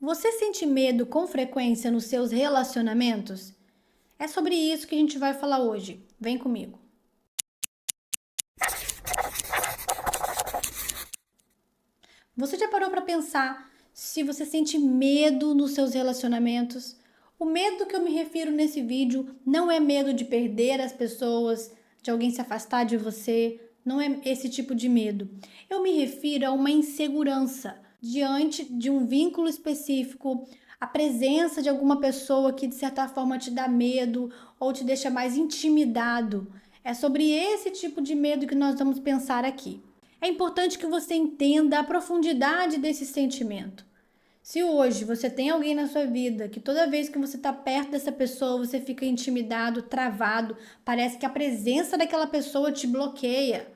Você sente medo com frequência nos seus relacionamentos? É sobre isso que a gente vai falar hoje. Vem comigo. Você já parou para pensar se você sente medo nos seus relacionamentos? O medo que eu me refiro nesse vídeo não é medo de perder as pessoas, de alguém se afastar de você, não é esse tipo de medo. Eu me refiro a uma insegurança diante de um vínculo específico, a presença de alguma pessoa que de certa forma te dá medo ou te deixa mais intimidado. É sobre esse tipo de medo que nós vamos pensar aqui. É importante que você entenda a profundidade desse sentimento. Se hoje você tem alguém na sua vida que toda vez que você está perto dessa pessoa você fica intimidado, travado, parece que a presença daquela pessoa te bloqueia,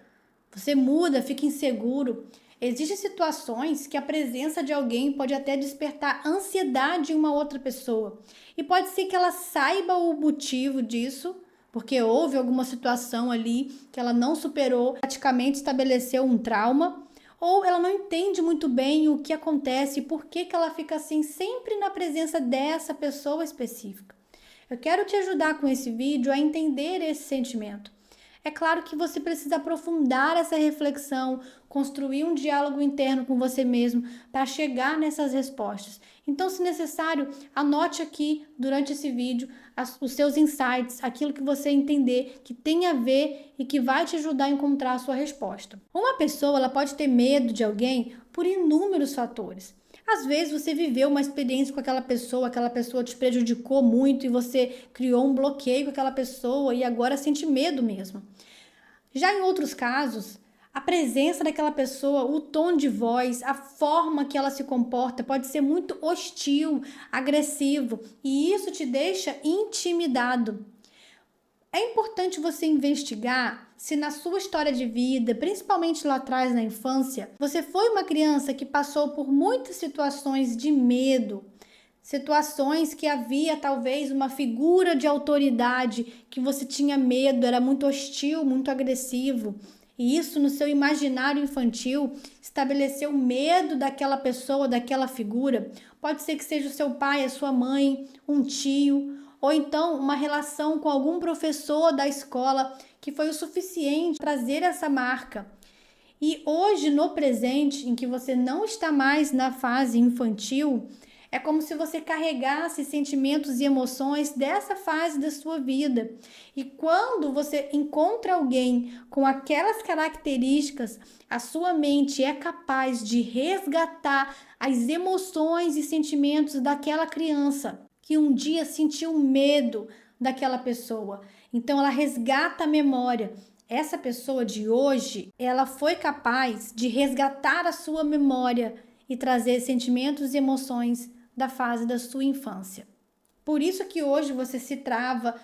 você muda, fica inseguro. Existem situações que a presença de alguém pode até despertar ansiedade em uma outra pessoa. E pode ser que ela saiba o motivo disso, porque houve alguma situação ali que ela não superou, praticamente estabeleceu um trauma, ou ela não entende muito bem o que acontece e por que ela fica assim sempre na presença dessa pessoa específica. Eu quero te ajudar com esse vídeo a entender esse sentimento. É claro que você precisa aprofundar essa reflexão, construir um diálogo interno com você mesmo para chegar nessas respostas. Então, se necessário, anote aqui durante esse vídeo os seus insights, aquilo que você entender que tem a ver e que vai te ajudar a encontrar a sua resposta. Uma pessoa ela pode ter medo de alguém por inúmeros fatores. Às vezes você viveu uma experiência com aquela pessoa te prejudicou muito e você criou um bloqueio com aquela pessoa e agora sente medo mesmo. Já em outros casos, a presença daquela pessoa, o tom de voz, a forma que ela se comporta pode ser muito hostil, agressivo e isso te deixa intimidado. É importante você investigar se na sua história de vida, principalmente lá atrás na infância, você foi uma criança que passou por muitas situações de medo, situações que havia talvez uma figura de autoridade que você tinha medo, era muito hostil, muito agressivo. E isso no seu imaginário infantil estabeleceu medo daquela pessoa, daquela figura. Pode ser que seja o seu pai, a sua mãe, um tio, ou então uma relação com algum professor da escola que foi o suficiente para trazer essa marca. E hoje, no presente, em que você não está mais na fase infantil, é como se você carregasse sentimentos e emoções dessa fase da sua vida. E quando você encontra alguém com aquelas características, a sua mente é capaz de resgatar as emoções e sentimentos daquela criança que um dia sentiu medo daquela pessoa. Então ela resgata a memória. Essa pessoa de hoje, ela foi capaz de resgatar a sua memória e trazer sentimentos e emoções da fase da sua infância. Por isso que hoje você se trava,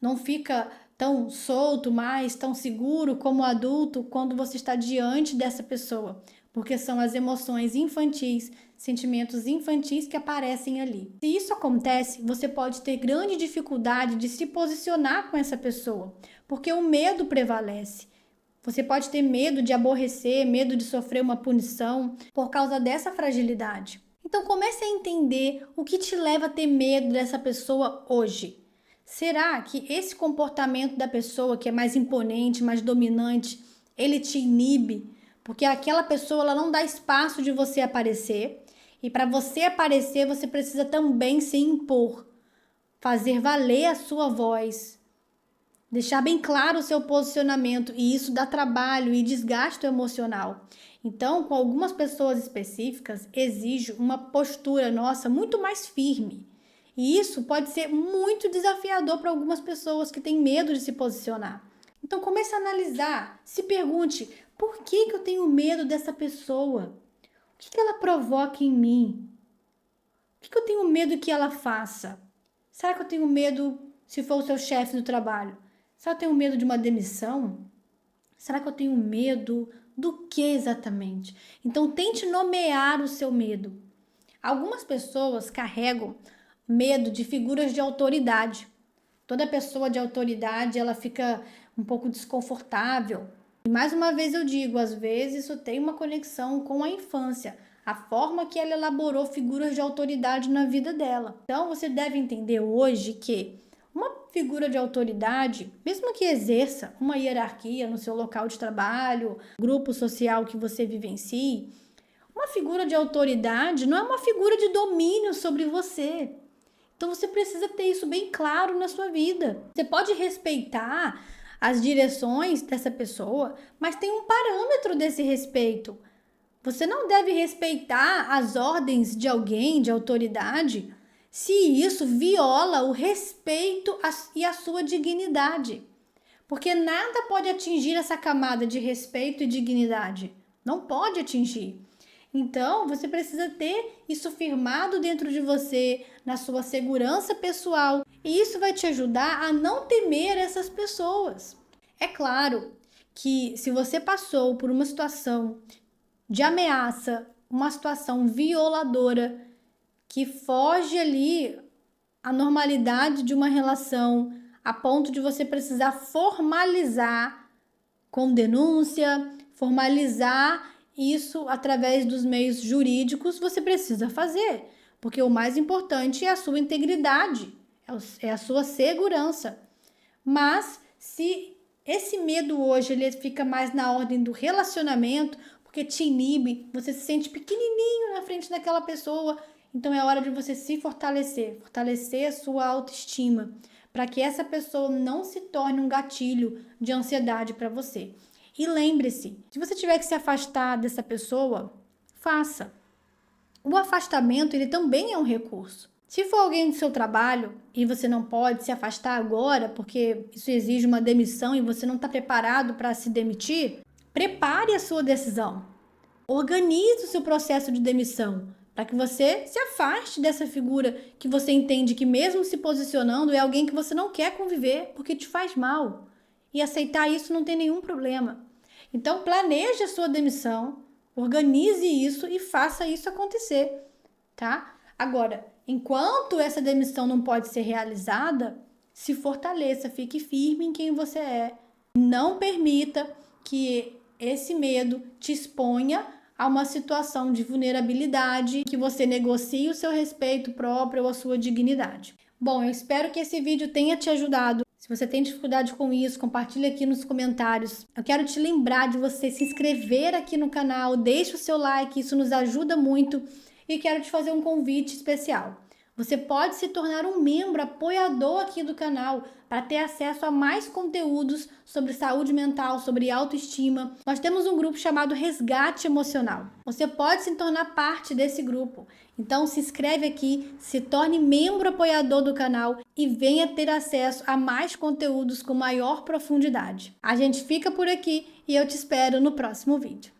não fica tão solto mais, tão seguro como adulto quando você está diante dessa pessoa, porque são as emoções infantis, sentimentos infantis que aparecem ali. Se isso acontece, você pode ter grande dificuldade de se posicionar com essa pessoa, porque o medo prevalece. Você pode ter medo de aborrecer, medo de sofrer uma punição por causa dessa fragilidade. Então comece a entender o que te leva a ter medo dessa pessoa hoje. Será que esse comportamento da pessoa que é mais imponente, mais dominante, ele te inibe? Porque aquela pessoa ela não dá espaço de você aparecer. E para você aparecer, você precisa também se impor, fazer valer a sua voz, deixar bem claro o seu posicionamento, e isso dá trabalho e desgaste emocional. Então, com algumas pessoas específicas, exige uma postura nossa muito mais firme. E isso pode ser muito desafiador para algumas pessoas que têm medo de se posicionar. Então, comece a analisar, se pergunte, por que eu tenho medo dessa pessoa? O que ela provoca em mim? O que eu tenho medo que ela faça? Será que eu tenho medo se for o seu chefe do trabalho? Será que eu tenho medo de uma demissão? Será que eu tenho medo do que exatamente? Então tente nomear o seu medo. Algumas pessoas carregam medo de figuras de autoridade. Toda pessoa de autoridade, ela fica um pouco desconfortável. E mais uma vez eu digo, às vezes isso tem uma conexão com a infância. a forma que ela elaborou figuras de autoridade na vida dela. Então, você deve entender hoje que uma figura de autoridade, mesmo que exerça uma hierarquia no seu local de trabalho, grupo social que você vivencie, uma figura de autoridade não é uma figura de domínio sobre você. Então você precisa ter isso bem claro na sua vida. Você pode respeitar as direções dessa pessoa, mas tem um parâmetro desse respeito. Você não deve respeitar as ordens de alguém, de autoridade, se isso viola o respeito e a sua dignidade. Porque nada pode atingir essa camada de respeito e dignidade. Não pode atingir. Então, você precisa ter isso firmado dentro de você, na sua segurança pessoal. E isso vai te ajudar a não temer essas pessoas. É claro que se você passou por uma situação de ameaça, uma situação violadora, que foge ali a normalidade de uma relação, a ponto de você precisar formalizar com denúncia, formalizar isso através dos meios jurídicos, você precisa fazer, porque o mais importante é a sua integridade, é a sua segurança. Mas se esse medo hoje ele fica mais na ordem do relacionamento, porque te inibe, você se sente pequenininho na frente daquela pessoa, então é hora de você se fortalecer a sua autoestima, para que essa pessoa não se torne um gatilho de ansiedade para você. E lembre-se, se você tiver que se afastar dessa pessoa, faça. O afastamento, ele também é um recurso. Se for alguém do seu trabalho e você não pode se afastar agora, porque isso exige uma demissão e você não está preparado para se demitir, prepare a sua decisão. Organize o seu processo de demissão, para que você se afaste dessa figura que você entende que mesmo se posicionando é alguém que você não quer conviver porque te faz mal. E aceitar isso não tem nenhum problema. Então, planeje a sua demissão, organize isso e faça isso acontecer, tá? Agora, enquanto essa demissão não pode ser realizada, se fortaleça, fique firme em quem você é. Não permita que esse medo te exponha a uma situação de vulnerabilidade, que você negocie o seu respeito próprio ou a sua dignidade. Bom, eu espero que esse vídeo tenha te ajudado. Se você tem dificuldade com isso, compartilha aqui nos comentários. Eu quero te lembrar de você se inscrever aqui no canal, deixa o seu like, isso nos ajuda muito. E quero te fazer um convite especial. Você pode se tornar um membro apoiador aqui do canal para ter acesso a mais conteúdos sobre saúde mental, sobre autoestima. Nós temos um grupo chamado Resgate Emocional. Você pode se tornar parte desse grupo. Então se inscreve aqui, se torne membro apoiador do canal e venha ter acesso a mais conteúdos com maior profundidade. A gente fica por aqui e eu te espero no próximo vídeo.